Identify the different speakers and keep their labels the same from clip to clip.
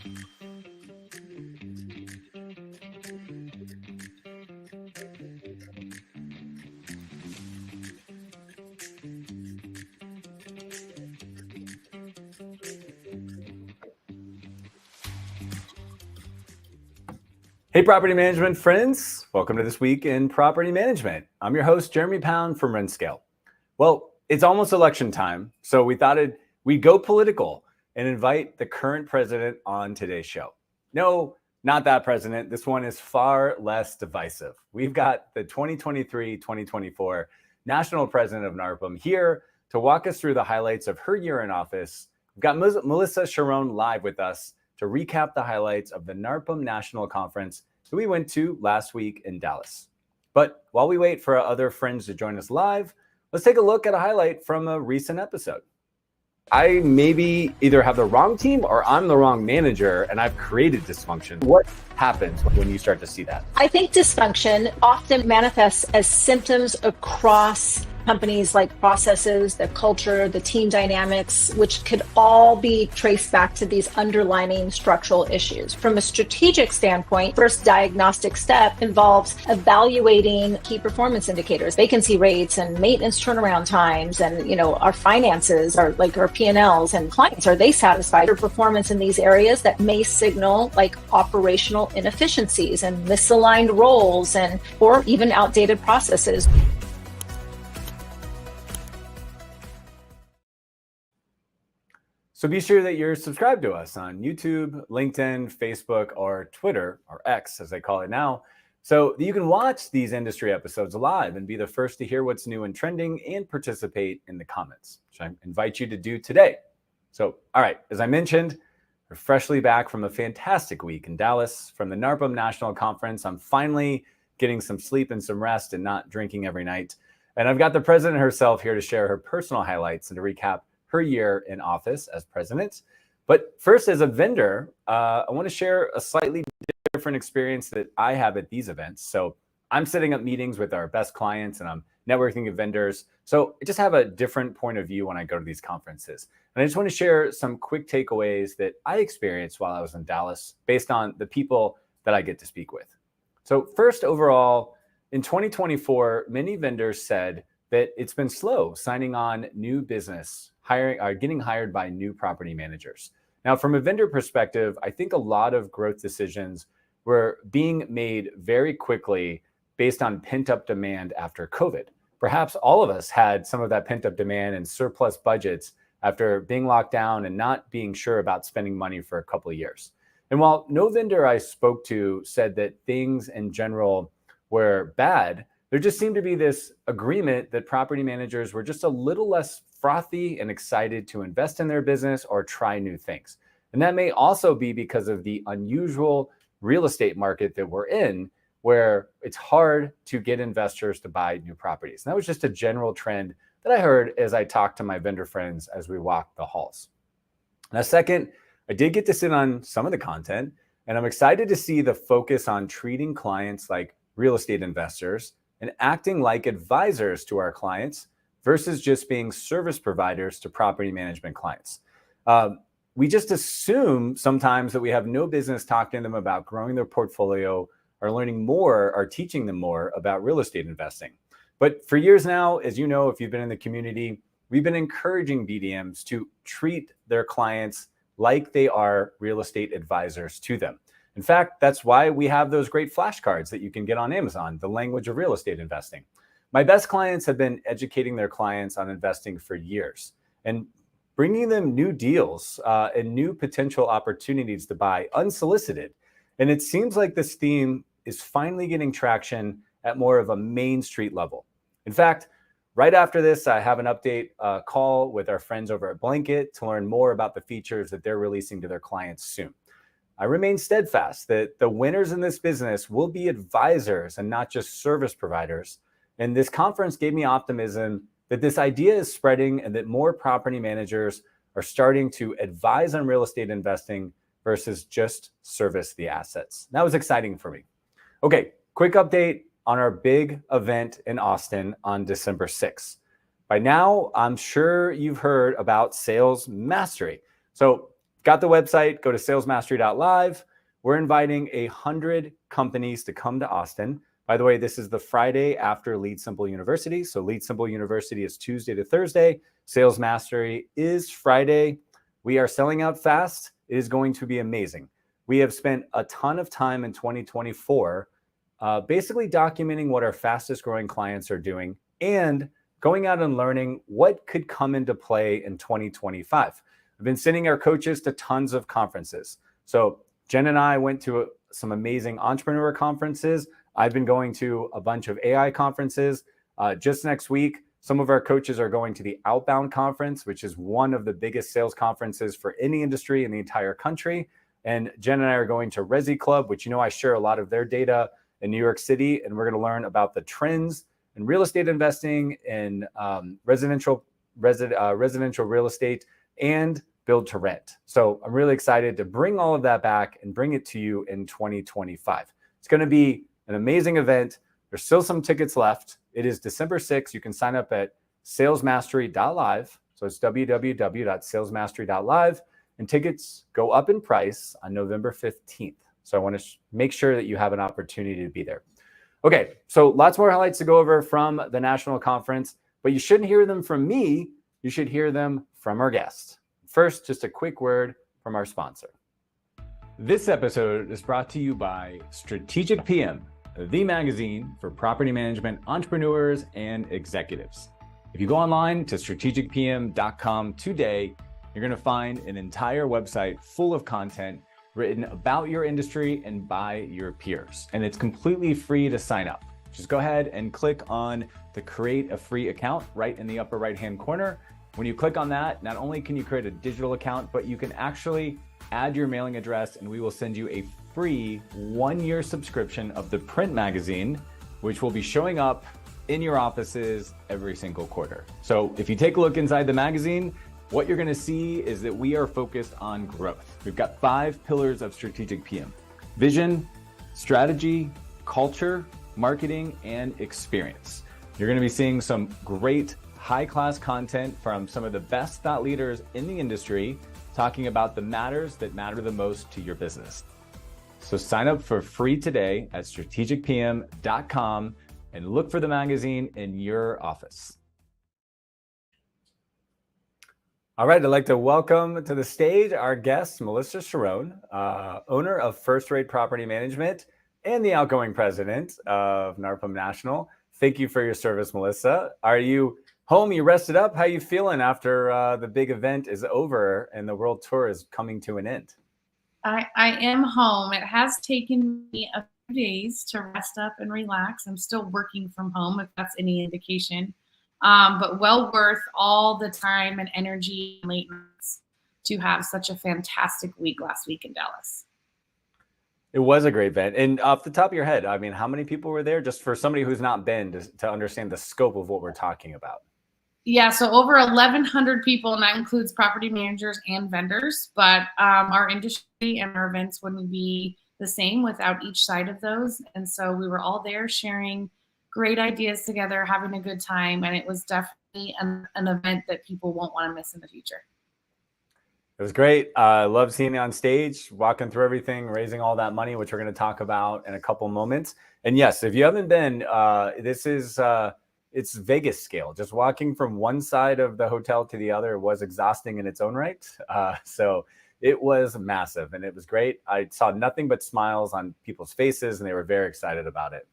Speaker 1: Hey, property management friends. Welcome to This Week in Property Management. I'm your host, Jeremy Pound from RentScale. Well, it's almost election time, so we thought we'd go political and invite the current president on today's show. No, not that president. This one is far less divisive. We've got the 2023-2024 national president of NARPM here to walk us through the highlights of her year in office. We've got Melissa Sharone live with us to recap the highlights of the NARPM National Conference that we went to last week in Dallas. But while we wait for our other friends to join us live, let's take a look at a highlight from a recent episode. I maybe either have the wrong team or I'm the wrong manager and I've created dysfunction. What happens when you start to see that?
Speaker 2: I think dysfunction often manifests as symptoms across companies, like processes, the culture, the team dynamics, which could all be traced back to these underlying structural issues. From a strategic standpoint, first diagnostic step involves evaluating key performance indicators, vacancy rates and maintenance turnaround times, and our finances, our P&Ls, and clients. Are they satisfied with performance in these areas that may signal like operational inefficiencies and misaligned roles or even outdated processes?
Speaker 1: So be sure that you're subscribed to us on YouTube, LinkedIn, Facebook, or Twitter, or X as they call it now, so that you can watch these industry episodes live and be the first to hear what's new and trending and participate in the comments, which I invite you to do today. So, all right, as I mentioned, we're freshly back from a fantastic week in Dallas from the NARPM National Conference. I'm finally getting some sleep and some rest and not drinking every night. And I've got the president herself here to share her personal highlights and to recap her year in office as president. But first, as a vendor, I want to share a slightly different experience that I have at these events. So I'm setting up meetings with our best clients and I'm networking with vendors. So I just have a different point of view when I go to these conferences. And I just want to share some quick takeaways that I experienced while I was in Dallas based on the people that I get to speak with. So first, overall, in 2024, many vendors said that it's been slow signing on new business, getting hired by new property managers. Now, from a vendor perspective, I think a lot of growth decisions were being made very quickly based on pent-up demand after COVID. Perhaps all of us had some of that pent-up demand and surplus budgets after being locked down and not being sure about spending money for a couple of years. And while no vendor I spoke to said that things in general were bad, there just seemed to be this agreement that property managers were just a little less frothy and excited to invest in their business or try new things. And that may also be because of the unusual real estate market that we're in, where it's hard to get investors to buy new properties. And that was just a general trend that I heard as I talked to my vendor friends as we walked the halls. Now, second, I did get to sit on some of the content, and I'm excited to see the focus on treating clients like real estate investors and acting like advisors to our clients versus just being service providers to property management clients. We just assume sometimes that we have no business talking to them about growing their portfolio or learning more or teaching them more about real estate investing. But for years now, as you know, if you've been in the community, we've been encouraging BDMs to treat their clients like they are real estate advisors to them. In fact, that's why we have those great flashcards that you can get on Amazon, the language of real estate investing. My best clients have been educating their clients on investing for years and bringing them new deals and new potential opportunities to buy unsolicited. And it seems like this theme is finally getting traction at more of a Main Street level. In fact, right after this, I have an update call with our friends over at Blanket to learn more about the features that they're releasing to their clients soon. I remain steadfast that the winners in this business will be advisors and not just service providers. And this conference gave me optimism that this idea is spreading and that more property managers are starting to advise on real estate investing versus just service the assets. That was exciting for me. Okay, quick update on our big event in Austin on December 6th. By now, I'm sure you've heard about Sales Mastery. So got the website, go to salesmastery.live. We're inviting 100 companies to come to Austin. By the way, this is the Friday after Lead Simple University. So Lead Simple University is Tuesday to Thursday. Sales Mastery is Friday. We are selling out fast. It is going to be amazing. We have spent a ton of time in 2024 basically documenting what our fastest growing clients are doing and going out and learning what could come into play in 2025. I've been sending our coaches to tons of conferences. So Jen and I went to some amazing entrepreneur conferences. I've been going to a bunch of AI conferences. Just next week, some of our coaches are going to the Outbound Conference, which is one of the biggest sales conferences for any industry in the entire country. And Jen and I are going to Resi Club, which I share a lot of their data in New York City. And we're going to learn about the trends in real estate investing in residential real estate and build to rent. So I'm really excited to bring all of that back and bring it to you in 2025. It's going to be an amazing event. There's still some tickets left. It is December 6th. You can sign up at salesmastery.live. So it's www.salesmastery.live. And tickets go up in price on November 15th. So I want to make sure that you have an opportunity to be there. Okay, so lots more highlights to go over from the national conference, but you shouldn't hear them from me. You should hear them from our guest. First, just a quick word from our sponsor. This episode is brought to you by Strategic PM, the magazine for property management entrepreneurs and executives. If you go online to strategicpm.com today, you're going to find an entire website full of content written about your industry and by your peers. And it's completely free to sign up. Just go ahead and click on the create a free account right in the upper right-hand corner. When you click on that, not only can you create a digital account, but you can actually add your mailing address and we will send you a free 1-year subscription of the print magazine, which will be showing up in your offices every single quarter. So if you take a look inside the magazine, what you're going to see is that we are focused on growth. We've got 5 pillars of Strategic PM: vision, strategy, culture, marketing, and experience. You're going to be seeing some great high-class content from some of the best thought leaders in the industry talking about the matters that matter the most to your business. So sign up for free today at strategicpm.com and look for the magazine in your office. All right, I'd like to welcome to the stage our guest, Melissa Sharone, owner of First Rate Property Management and the outgoing president of NARPM National. Thank you for your service, Melissa. Are you home? You rested up? How you feeling after the big event is over and the world tour is coming to an end?
Speaker 3: I am home. It has taken me a few days to rest up and relax. I'm still working from home, if that's any indication. But well worth all the time and energy and late nights to have such a fantastic week last week in Dallas.
Speaker 1: It was a great event. And off the top of your head, I mean, how many people were there? Just for somebody who's not been to understand the scope of what we're talking about.
Speaker 3: Yeah, so over 1,100 people, and that includes property managers and vendors. But our industry and our events wouldn't be the same without each side of those. And so we were all there sharing great ideas together, having a good time. And it was definitely an event that people won't want to miss in the future.
Speaker 1: It was great. I love seeing you on stage, walking through everything, raising all that money, which we're going to talk about in a couple moments. And yes, if you haven't been, this is, it's Vegas scale. Just walking from one side of the hotel to the other was exhausting in its own right. So it was massive and it was great. I saw nothing but smiles on people's faces and they were very excited about it.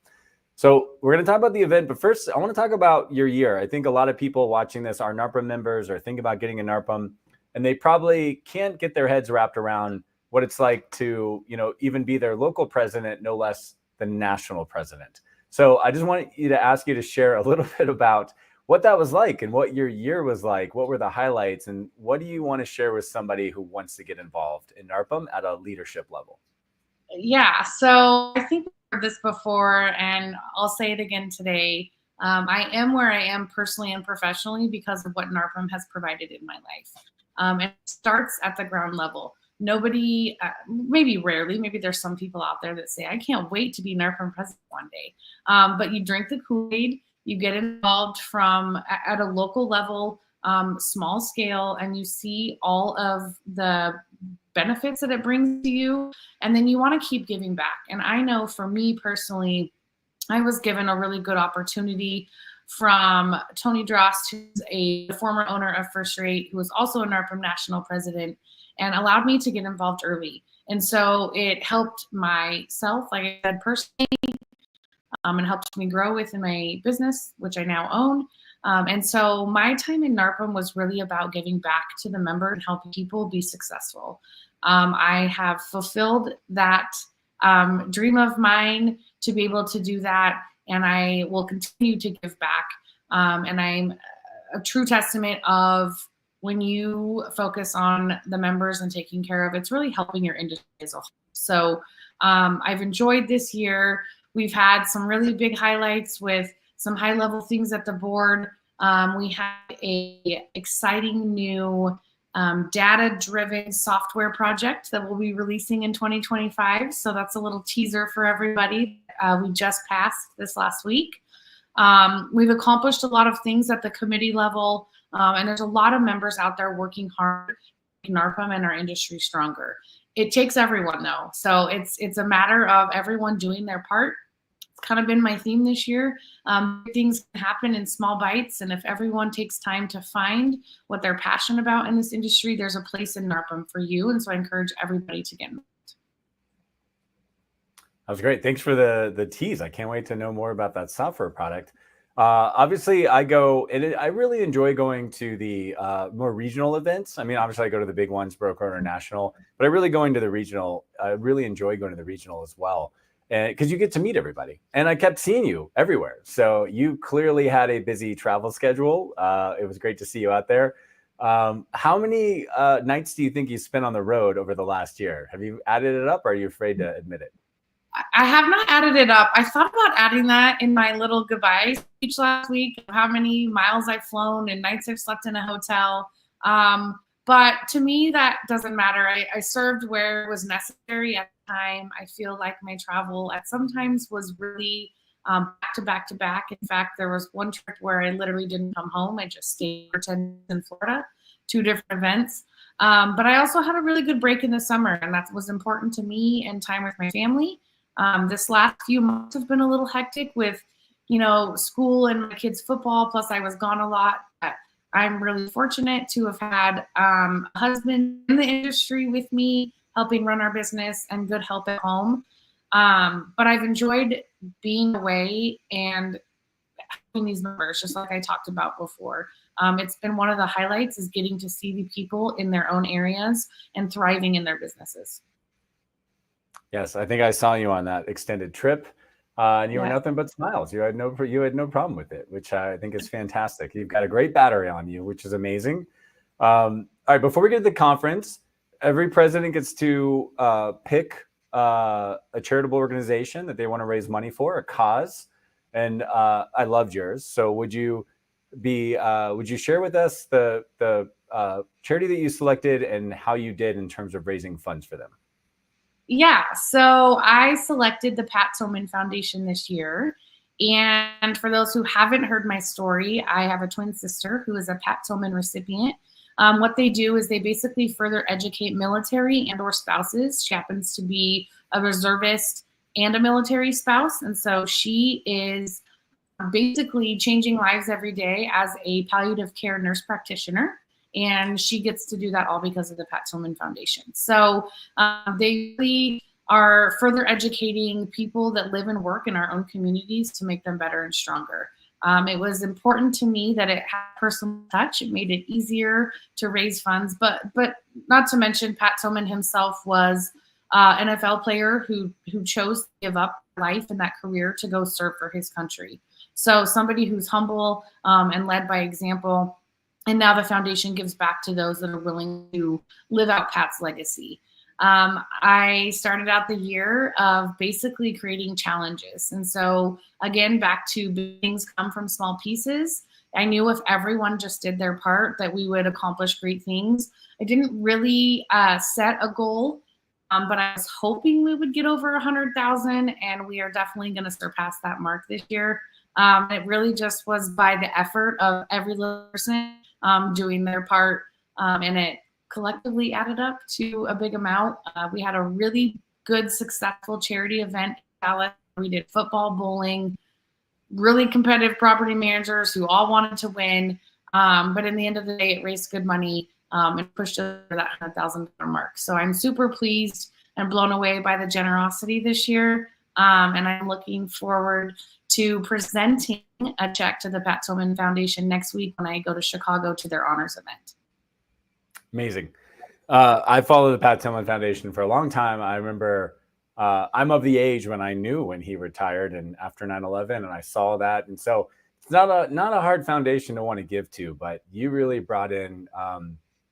Speaker 1: So we're going to talk about the event, but first I want to talk about your year. I think a lot of people watching this are NARPM members or think about getting a NARPM, and they probably can't get their heads wrapped around what it's like to, even be their local president, no less than national president. So I just want you to ask you to share a little bit about what that was like and what your year was like. What were the highlights and what do you want to share with somebody who wants to get involved in NARPM at a leadership level?
Speaker 3: Yeah, so I think I've heard this before and I'll say it again today. I am where I am personally and professionally because of what NARPM has provided in my life. And it starts at the ground level. Nobody, maybe rarely, maybe there's some people out there that say, I can't wait to be NARPM president one day. But you drink the Kool-Aid, you get involved at a local level, small scale, and you see all of the benefits that it brings to you. And then you want to keep giving back. And I know for me personally, I was given a really good opportunity from Tony Drost, who's a former owner of First Rate, who was also a NARPM National president, and allowed me to get involved early. And so it helped myself, like I said, personally, and helped me grow within my business, which I now own. And so my time in NARPM was really about giving back to the member and helping people be successful. I have fulfilled that dream of mine to be able to do that, and I will continue to give back. And I'm a true testament of when you focus on the members and taking care of, it's really helping your industry as a whole. So I've enjoyed this year. We've had some really big highlights with some high-level things at the board. We have a exciting new data-driven software project that we'll be releasing in 2025. So that's a little teaser for everybody. We just passed this last week. We've accomplished a lot of things at the committee level, and there's a lot of members out there working hard to make NARPM and our industry stronger. It takes everyone though. So it's a matter of everyone doing their part. It's kind of been my theme this year. Things can happen in small bites, and if everyone takes time to find what they're passionate about in this industry, there's a place in NARPM for you. And so I encourage everybody to get involved.
Speaker 1: That was great. Thanks for the tease. I can't wait to know more about that software product. Obviously, I go and I really enjoy going to the more regional events. I mean, obviously, I go to the big ones, Broker National, but I really going to the regional. I really enjoy going to the regional as well, because you get to meet everybody. And I kept seeing you everywhere. So you clearly had a busy travel schedule. It was great to see you out there. How many nights do you think you spent on the road over the last year? Have you added it up, or are you afraid to admit it?
Speaker 3: I have not added it up. I thought about adding that in my little goodbye speech last week, how many miles I've flown and nights I've slept in a hotel. But to me, that doesn't matter. I served where it was necessary at the time. I feel like my travel at sometimes was really back to back to back. In fact, there was one trip where I literally didn't come home. I just stayed for 10 days in Florida, 2 different events. But I also had a really good break in the summer, and that was important to me, and time with my family. This last few months have been a little hectic with, school and my kids' football. Plus, I was gone a lot. But I'm really fortunate to have had a husband in the industry with me, helping run our business, and good help at home. But I've enjoyed being away and having these members, just like I talked about before. It's been one of the highlights, is getting to see the people in their own areas and thriving in their businesses.
Speaker 1: Yes, I think I saw you on that extended trip, and you were nothing but smiles. You had no problem with it, which I think is fantastic. You've got a great battery on you, which is amazing. All right, before we get to the conference, every president gets to pick a charitable organization that they want to raise money for, a cause, and I loved yours. So would you share with us the charity that you selected and how you did in terms of raising funds for them?
Speaker 3: Yeah, so I selected the Pat Tillman Foundation this year. And for those who haven't heard my story, I have a twin sister who is a Pat Tillman recipient. What they do is they basically further educate military and or spouses. She happens to be a reservist and a military spouse. And so she is basically changing lives every day as a palliative care nurse practitioner. And she gets to do that all because of the Pat Tillman Foundation. So they really are further educating people that live and work in our own communities to make them better and stronger. It was important to me that it had personal touch. It made it easier to raise funds, but not to mention Pat Tillman himself was an NFL player who chose to give up life and that career to go serve for his country. So somebody who's humble and led by example. And now the foundation gives back to those that are willing to live out Pat's legacy. I started out the year of basically creating challenges. And so again, back to things come from small pieces. I knew if everyone just did their part that we would accomplish great things. I didn't really set a goal, but I was hoping we would get over 100,000, and we are definitely going to surpass that mark this year. It really just was by the effort of every little person doing their part. And collectively added up to a big amount. We had a really good, successful charity event in Dallas. We did football, bowling, really competitive property managers who all wanted to win. But in the end of the day, it raised good money and pushed us to that $100,000 mark. So I'm super pleased and blown away by the generosity this year. And I'm looking forward to presenting a check to the Pat Tillman Foundation next week when I go to Chicago to their honors event.
Speaker 1: Amazing. I followed the Pat Tillman Foundation for a long time. I remember I'm of the age when I knew when he retired and after 9/11, and I saw that. And so it's not a hard foundation to want to give to, but you really brought in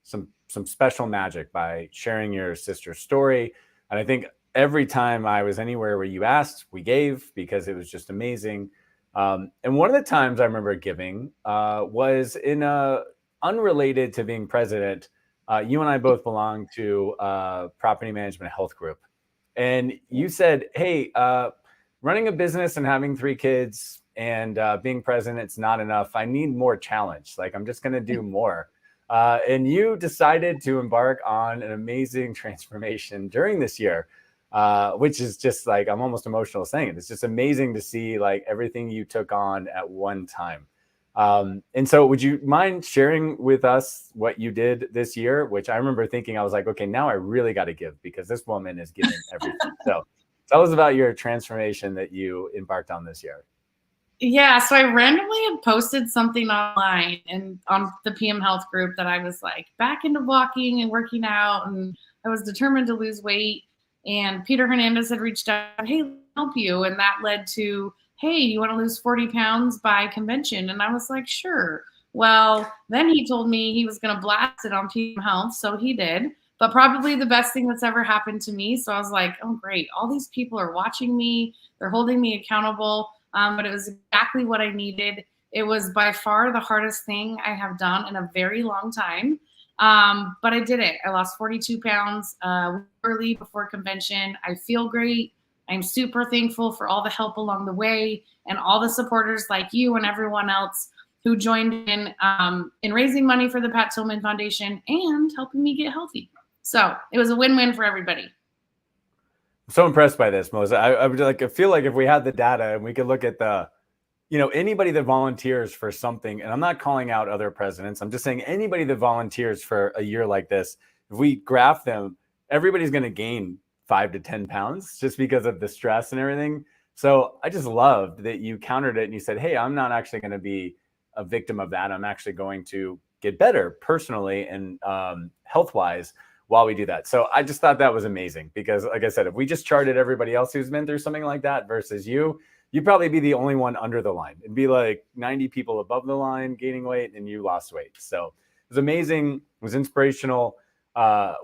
Speaker 1: some special magic by sharing your sister's story. And I think every time I was anywhere where you asked, we gave, because it was just amazing. And one of the times I remember giving was in unrelated to being president. You and I both belong to Property Management Health Group. And you said, hey, running a business and having 3 kids and being president, it's not enough. I need more challenge. Like, I'm just going to do more. And you decided to embark on an amazing transformation during this year, which is just like, I'm almost emotional saying it. It's just amazing to see like everything you took on at one time. And so would you mind sharing with us what you did this year, which I remember thinking, I was like, okay, now I really got to give because this woman is giving everything. So tell us about your transformation that you embarked on this year.
Speaker 3: Yeah, so I randomly had posted something online and on the PM Health group that I was like back into walking and working out, and I was determined to lose weight. And Peter Hernandez had reached out, hey, I'll help you. And that led to, hey, you want to lose 40 pounds by convention? And I was like, sure. Well, then he told me he was going to blast it on PM Health. So he did, but probably the best thing that's ever happened to me. So I was like, oh, great. All these people are watching me. They're holding me accountable. But it was exactly what I needed. It was by far the hardest thing I have done in a very long time. But I did it. I lost 42 pounds early before convention. I feel great. I'm super thankful for all the help along the way and all the supporters like you and everyone else who joined in raising money for the Pat Tillman Foundation and helping me get healthy. So it was a win-win for everybody.
Speaker 1: I'm so impressed by this, Moses. I would like, I feel like if we had the data and we could look at the, anybody that volunteers for something, and I'm not calling out other presidents, I'm just saying anybody that volunteers for a year like this, if we graph them, everybody's going to gain 5 to 10 pounds just because of the stress and everything. So I just loved that you countered it and you said, hey, I'm not actually going to be a victim of that. I'm actually going to get better personally and health-wise while we do that. So I just thought that was amazing because, like I said, if we just charted everybody else who's been through something like that versus you'd probably be the only one under the line. It'd be like 90 people above the line gaining weight and you lost weight. So it was amazing. It was inspirational.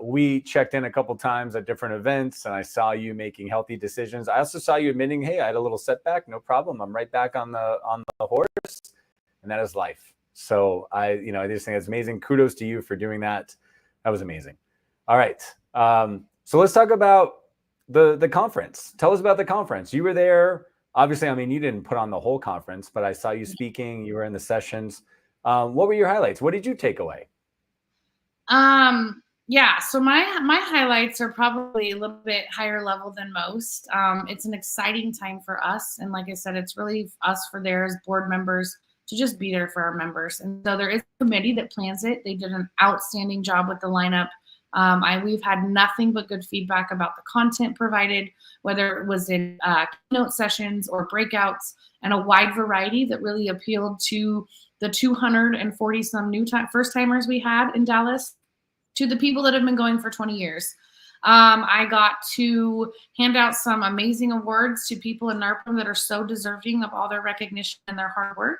Speaker 1: We checked in a couple times at different events and I saw you making healthy decisions. I also saw you admitting, hey, I had a little setback. No problem. I'm right back on the horse. And that is life. So I just think it's amazing. Kudos to you for doing that. That was amazing. All right. So let's talk about the conference. Tell us about the conference. You were there. Obviously, I mean, you didn't put on the whole conference, but I saw you speaking. You were in the sessions. What were your highlights? What did you take away?
Speaker 3: Yeah, so my highlights are probably a little bit higher level than most. It's an exciting time for us. And like I said, it's really us for there as board members to just be there for our members. And so there is a committee that plans it. They did an outstanding job with the lineup. We've had nothing but good feedback about the content provided, whether it was in keynote sessions or breakouts, and a wide variety that really appealed to the 240 some first timers we had in Dallas, to the people that have been going for 20 years. I got to hand out some amazing awards to people in NARPM that are so deserving of all their recognition and their hard work.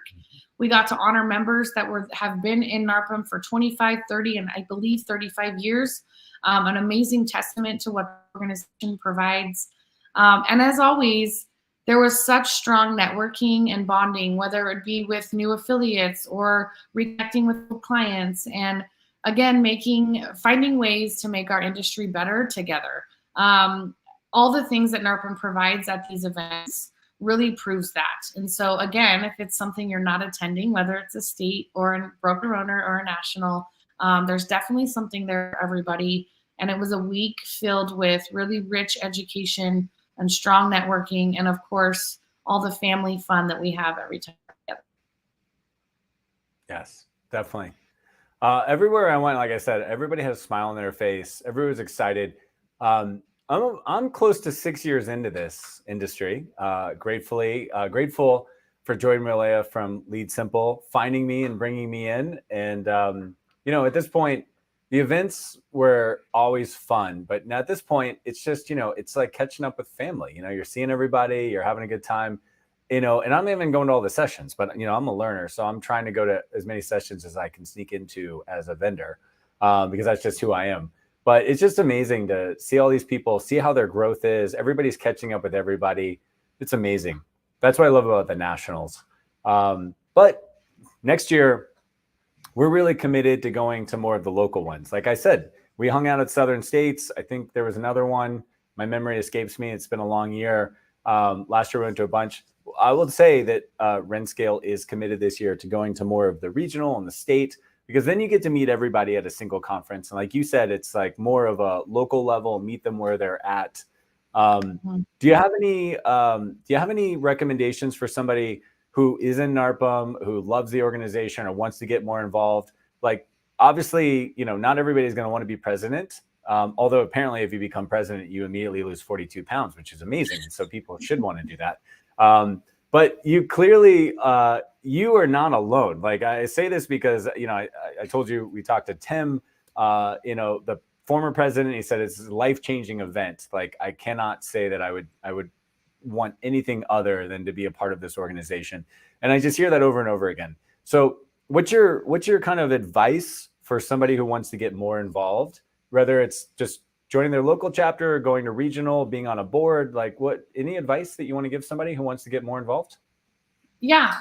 Speaker 3: We got to honor members that have been in NARPM for 25, 30, and I believe 35 years. An amazing testament to what the organization provides. And as always, there was such strong networking and bonding, whether it be with new affiliates or reconnecting with clients, and again, finding ways to make our industry better together. All the things that NARPM provides at these events really proves that. And so again, if it's something you're not attending, whether it's a state or a broker owner or a national, There's definitely something there for everybody. And it was a week filled with really rich education and strong networking. And of course, all the family fun that we have every time together.
Speaker 1: Yes, definitely. Everywhere I went, like I said, everybody has a smile on their face. Everyone's excited. I'm close to 6 years into this industry. Grateful for Joy Malaya from Lead Simple finding me and bringing me in. And at this point, the events were always fun, but now at this point, it's just it's like catching up with family. You're seeing everybody, you're having a good time. And I'm even going to all the sessions, but I'm a learner, so I'm trying to go to as many sessions as I can sneak into as a vendor, because that's just who I am. But it's just amazing to see all these people, see how their growth is. Everybody's catching up with everybody. It's amazing. That's what I love about the Nationals. But next year, we're really committed to going to more of the local ones. Like I said, we hung out at Southern States. I think there was another one. My memory escapes me. It's been a long year. Last year we went to a bunch. I will say that Renscale is committed this year to going to more of the regional and the state, because then you get to meet everybody at a single conference. And like you said, it's like more of a local level, meet them where they're at. Do you have any recommendations for somebody who is in NARPM, who loves the organization or wants to get more involved? Like, obviously, not everybody's going to want to be president. Although apparently if you become president, you immediately lose 42 pounds, which is amazing. So people should want to do that. But you clearly, you are not alone. Like, I say this because, I told you, we talked to Tim, the former president. He said it's a life-changing event. Like, I cannot say that I would want anything other than to be a part of this organization. And I just hear that over and over again. So what's your kind of advice for somebody who wants to get more involved, whether it's just joining their local chapter or going to regional, being on a board? Like, any advice that you want to give somebody who wants to get more involved?
Speaker 3: Yeah.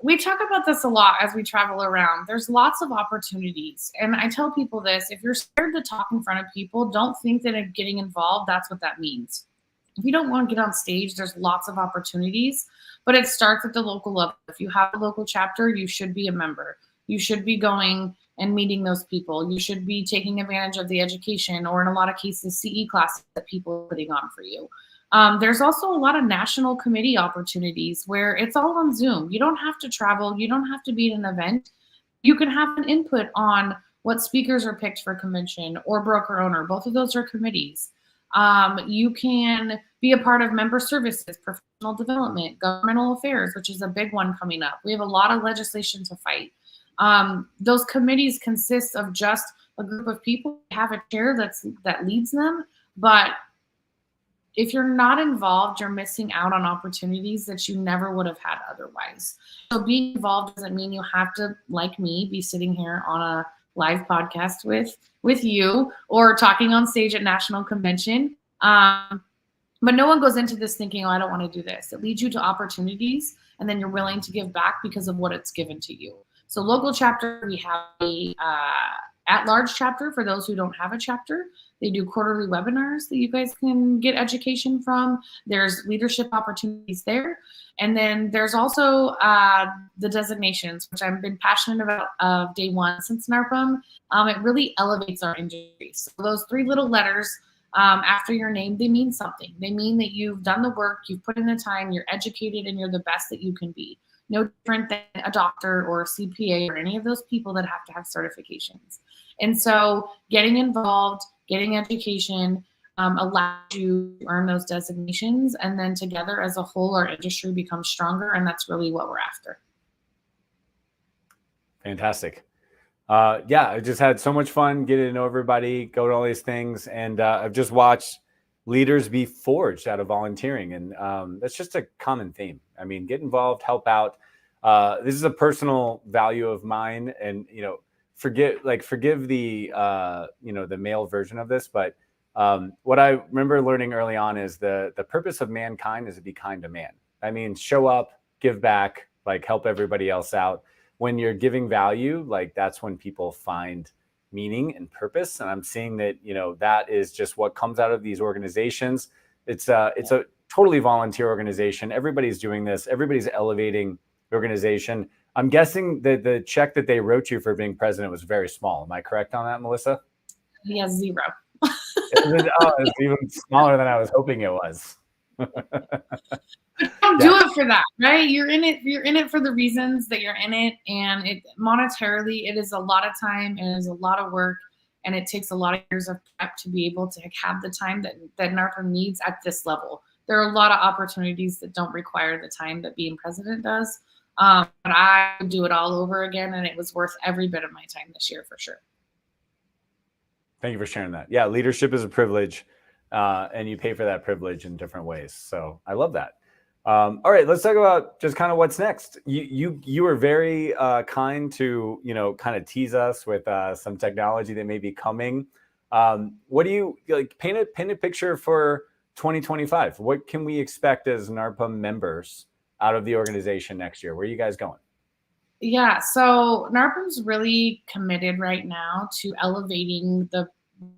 Speaker 3: We talk about this a lot as we travel around. There's lots of opportunities. And I tell people this: if you're scared to talk in front of people, don't think that getting involved, that's what that means. If you don't want to get on stage, there's lots of opportunities, but it starts at the local level. If you have a local chapter, you should be a member. You should be going and meeting those people. You should be taking advantage of the education, or in a lot of cases, CE classes that people are putting on for you. There's also a lot of national committee opportunities where it's all on Zoom. You don't have to travel. You don't have to be at an event. You can have an input on what speakers are picked for convention or broker owner. Both of those are committees. You can be a part of member services, professional development, governmental affairs, which is a big one coming up. We have a lot of legislation to fight. Those committees consist of just a group of people, have a chair that leads them. But if you're not involved, you're missing out on opportunities that you never would have had otherwise. So being involved doesn't mean you have to, like me, be sitting here on a live podcast with you or talking on stage at national convention. But no one goes into this thinking, oh, I don't want to do this. It leads you to opportunities, and then you're willing to give back because of what it's given to you. So local chapter, we have a at-large chapter for those who don't have a chapter. They do quarterly webinars that you guys can get education from. There's leadership opportunities there. And then there's also the designations, which I've been passionate about day one since NARPM. It really elevates our industry. So those 3 little letters after your name, they mean something. They mean that you've done the work, you've put in the time, you're educated, and you're the best that you can be. No different than a doctor or a CPA or any of those people that have to have certifications. And so getting involved, getting education allows you to earn those designations. And then together as a whole, our industry becomes stronger. And that's really what we're after.
Speaker 1: Fantastic. I just had so much fun getting to know everybody, go to all these things. And I've just watched leaders be forged out of volunteering. And that's just a common theme. I mean, get involved, help out. This is a personal value of mine. And, forgive the, the male version of this. But what I remember learning early on is the purpose of mankind is to be kind to man. I mean, show up, give back, like help everybody else out. When you're giving value, like that's when people find meaning and purpose. And I'm seeing that, that is just what comes out of these organizations. It's a totally volunteer organization. Everybody's doing this. Everybody's elevating the organization. I'm guessing that the check that they wrote you for being president was very small. Am I correct on that, Melissa?
Speaker 3: He has zero.
Speaker 1: It's even smaller than I was hoping it was.
Speaker 3: Don't do it for that, right? You're in it for the reasons that you're in it, and it monetarily, it is a lot of time and it is a lot of work, and it takes a lot of years of prep to be able to have the time that NARPM needs at this level. There are a lot of opportunities that don't require the time that being president does, but I would do it all over again, and it was worth every bit of my time this year for sure.
Speaker 1: Thank you for sharing that. Yeah, leadership is a privilege, and you pay for that privilege in different ways. So I love that. All right, let's talk about just kind of what's next. You were very kind to kind of tease us with some technology that may be coming. What do you like? Paint a picture for 2025. What can we expect as NARPM members out of the organization next year? Where are you guys going?
Speaker 3: Yeah, so NARPM's really committed right now to elevating the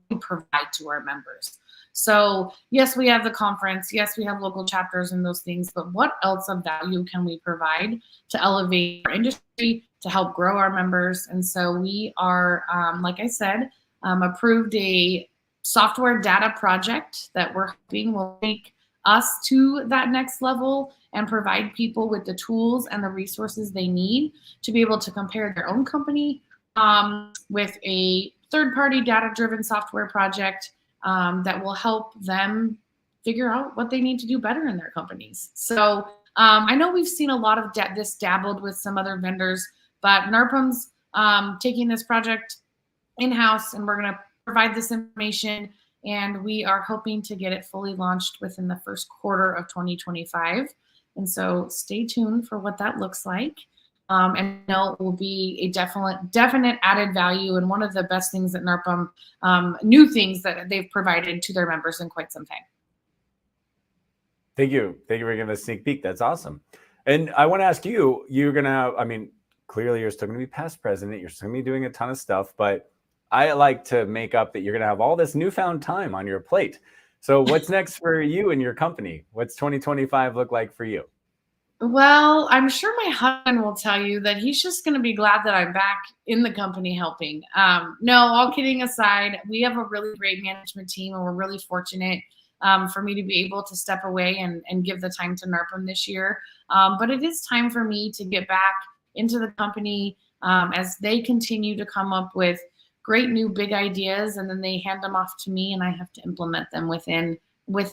Speaker 3: we provide to our members. So yes, we have the conference. Yes, we have local chapters and those things, but what else of value can we provide to elevate our industry, to help grow our members? And so we are, like I said, approved a software data project that we're hoping will take us to that next level and provide people with the tools and the resources they need to be able to compare their own company with a third-party data-driven software project that will help them figure out what they need to do better in their companies. So I know we've seen a lot of this dabbled with some other vendors, but NARPM's taking this project in-house, and we're going to provide this information, and we are hoping to get it fully launched within the first quarter of 2025. And so stay tuned for what that looks like. And I know it will be a definite added value, and one of the best things that NARPM, new things that they've provided to their members in quite some time.
Speaker 1: Thank you for giving us a sneak peek. That's awesome. And I want to ask you, you're going to, I mean, clearly you're still going to be past president. You're still going to be doing a ton of stuff, but I like to make up that you're going to have all this newfound time on your plate. So what's next for you and your company? What's 2025 look like for you?
Speaker 3: Well, I'm sure my husband will tell you that he's just going to be glad that I'm back in the company helping. No, all kidding aside, we have a really great management team, and we're really fortunate for me to be able to step away and give the time to NARPM this year. But it is time for me to get back into the company as they continue to come up with great new big ideas, and then they hand them off to me, and I have to implement them within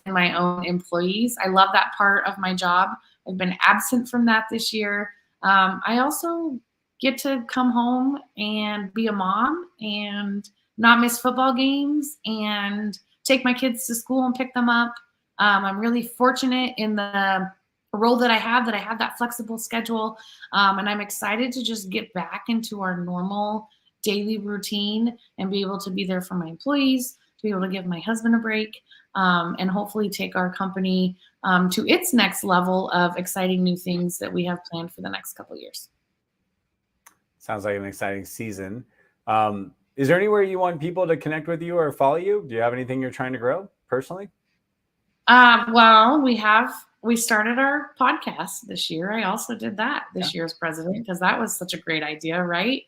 Speaker 3: my own employees. I love that part of my job. I've been absent from that this year. I also get to come home and be a mom and not miss football games and take my kids to school and pick them up. I'm really fortunate in the role that I have that flexible schedule. And I'm excited to just get back into our normal daily routine and be able to be there for my employees, to be able to give my husband a break, and hopefully take our company to its next level of exciting new things that we have planned for the next couple of years.
Speaker 1: Sounds like an exciting season. Is there anywhere you want people to connect with you or follow you? Do you have anything you're trying to grow personally?
Speaker 3: Well, we started our podcast this year. I also did that this year as president because that was such a great idea, right?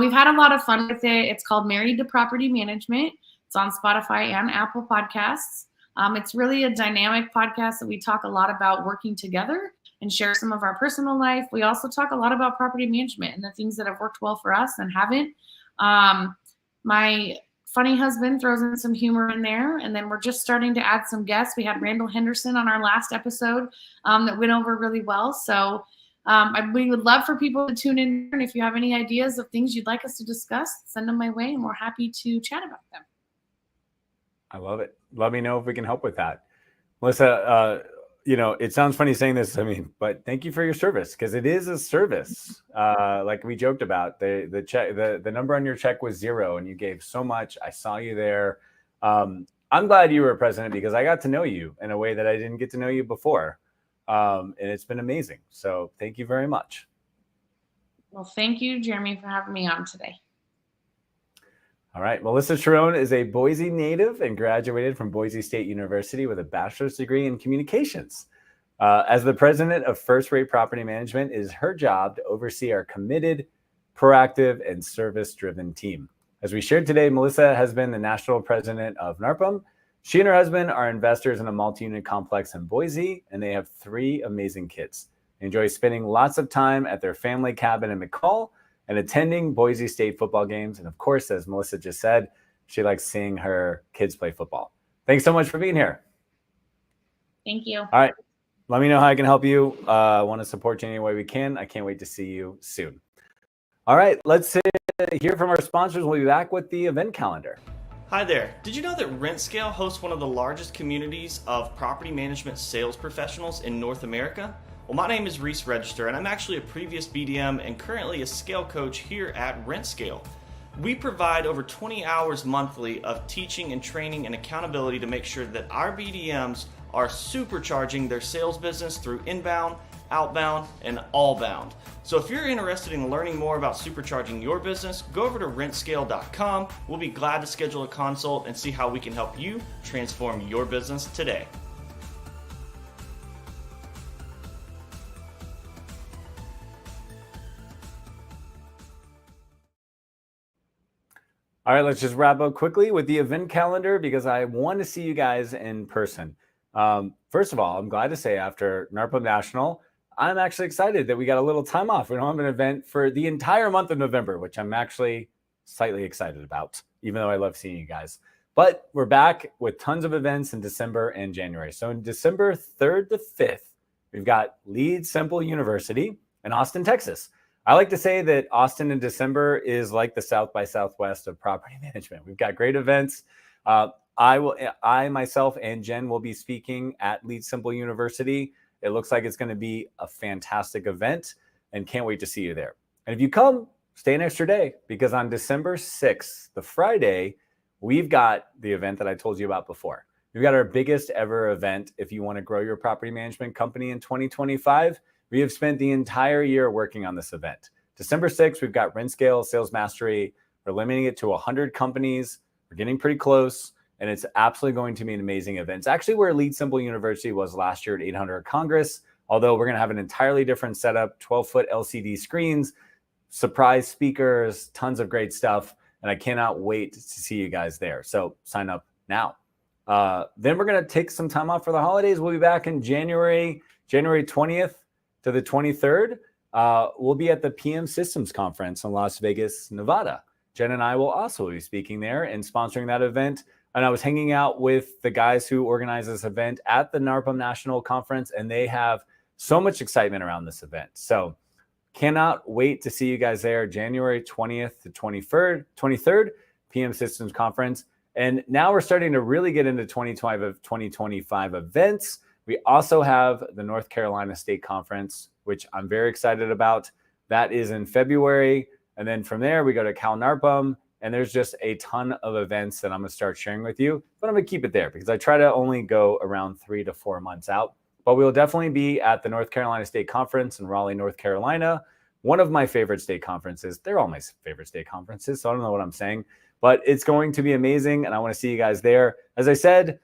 Speaker 3: We've had a lot of fun with it. It's called Married to Property Management. It's on Spotify and Apple Podcasts. It's really a dynamic podcast that we talk a lot about working together and share some of our personal life. We also talk a lot about property management and the things that have worked well for us and haven't. My funny husband throws in some humor in there, and then we're just starting to add some guests. We had Randall Henderson on our last episode that went over really well. So we would love for people to tune in, and if you have any ideas of things you'd like us to discuss, send them my way, and we're happy to chat about them.
Speaker 1: I love it. Let me know if we can help with that. Melissa, it sounds funny saying this, but thank you for your service, because it is a service. Like we joked about, the check, the number on your check was 0, and you gave so much. I saw you there. I'm glad you were president because I got to know you in a way that I didn't get to know you before. And it's been amazing. So thank you very much.
Speaker 3: Well, thank you, Jeremy, for having me on today.
Speaker 1: All right. Melissa Sharone is a Boise native and graduated from Boise State University with a bachelor's degree in communications. As the president of First Rate Property Management, it is her job to oversee our committed, proactive, and service-driven team. As we shared today, Melissa has been the national president of NARPM. She and her husband are investors in a multi-unit complex in Boise, and they have 3 amazing kids. They enjoy spending lots of time at their family cabin in McCall and attending Boise State football games. And of course, as Melissa just said, she likes seeing her kids play football. Thanks so much for being here.
Speaker 3: Thank you.
Speaker 1: All right. Let me know how I can help you. I want to support you any way we can. I can't wait to see you soon. All right. Let's hear from our sponsors. We'll be back with the event calendar.
Speaker 4: Hi there. Did you know that RentScale hosts one of the largest communities of property management sales professionals in North America? Well, my name is Reese Register, and I'm actually a previous BDM and currently a scale coach here at RentScale. We provide over 20 hours monthly of teaching and training and accountability to make sure that our BDMs are supercharging their sales business through inbound, outbound, and allbound. So if you're interested in learning more about supercharging your business, go over to rentscale.com. We'll be glad to schedule a consult and see how we can help you transform your business today.
Speaker 1: All right, let's just wrap up quickly with the event calendar because I want to see you guys in person. First of all, I'm glad to say after NARPM National, I'm actually excited that we got a little time off. We don't have an event for the entire month of November, which I'm actually slightly excited about, even though I love seeing you guys. But we're back with tons of events in December and January. So in December 3rd to 5th, we've got Lead Simple University in Austin, Texas. I like to say that Austin in December is like the South by Southwest of property management. We've got great events. I myself and Jen will be speaking at Lead Simple University. It looks like it's going to be a fantastic event and can't wait to see you there. And if you come, stay an extra day because on December 6th, the Friday, we've got the event that I told you about before. We've got our biggest ever event if you want to grow your property management company in 2025. We have spent the entire year working on this event. December 6th, we've got RentScale Sales Mastery. We're limiting it to 100 companies. We're getting pretty close, and it's absolutely going to be an amazing event. It's actually where Lead Simple University was last year at 800 Congress, although we're going to have an entirely different setup, 12-foot LCD screens, surprise speakers, tons of great stuff, and I cannot wait to see you guys there. So sign up now. Then we're going to take some time off for the holidays. We'll be back in January 20th. To the 23rd, we'll be at the PM Systems Conference in Las Vegas, Nevada. Jen and I will also be speaking there and sponsoring that event. And I was hanging out with the guys who organize this event at the NARPM National Conference, and they have so much excitement around this event. So cannot wait to see you guys there, January 20th to 23rd, PM Systems Conference. And now we're starting to really get into 2025 events. We also have the North Carolina State Conference, which I'm very excited about. That is in February. And then from there, we go to Cal NARPM. And there's just a ton of events that I'm going to start sharing with you. But I'm going to keep it there because I try to only go around 3 to 4 months out. But we will definitely be at the North Carolina State Conference in Raleigh, North Carolina. One of my favorite state conferences. They're all my favorite state conferences, so I don't know what I'm saying. But it's going to be amazing, and I want to see you guys there. As I said,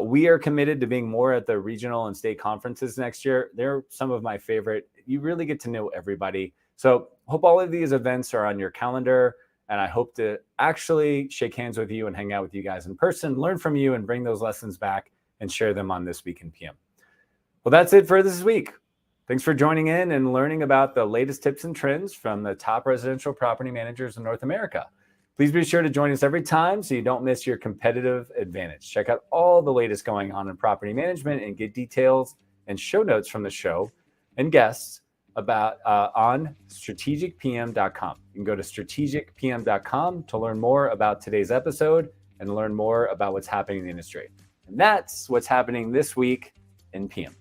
Speaker 1: we are committed to being more at the regional and state conferences next year. They're some of my favorite. You really get to know everybody. So hope all of these events are on your calendar, and I hope to actually shake hands with you and hang out with you guys in person, learn from you, and bring those lessons back and share them on This Week in PM. Well, that's it for this week. Thanks for joining in and learning about the latest tips and trends from the top residential property managers in North America. Please be sure to join us every time so you don't miss your competitive advantage. Check out all the latest going on in property management and get details and show notes from the show and guests about on strategicpm.com. You can go to strategicpm.com to learn more about today's episode and learn more about what's happening in the industry. And that's what's happening this week in PM.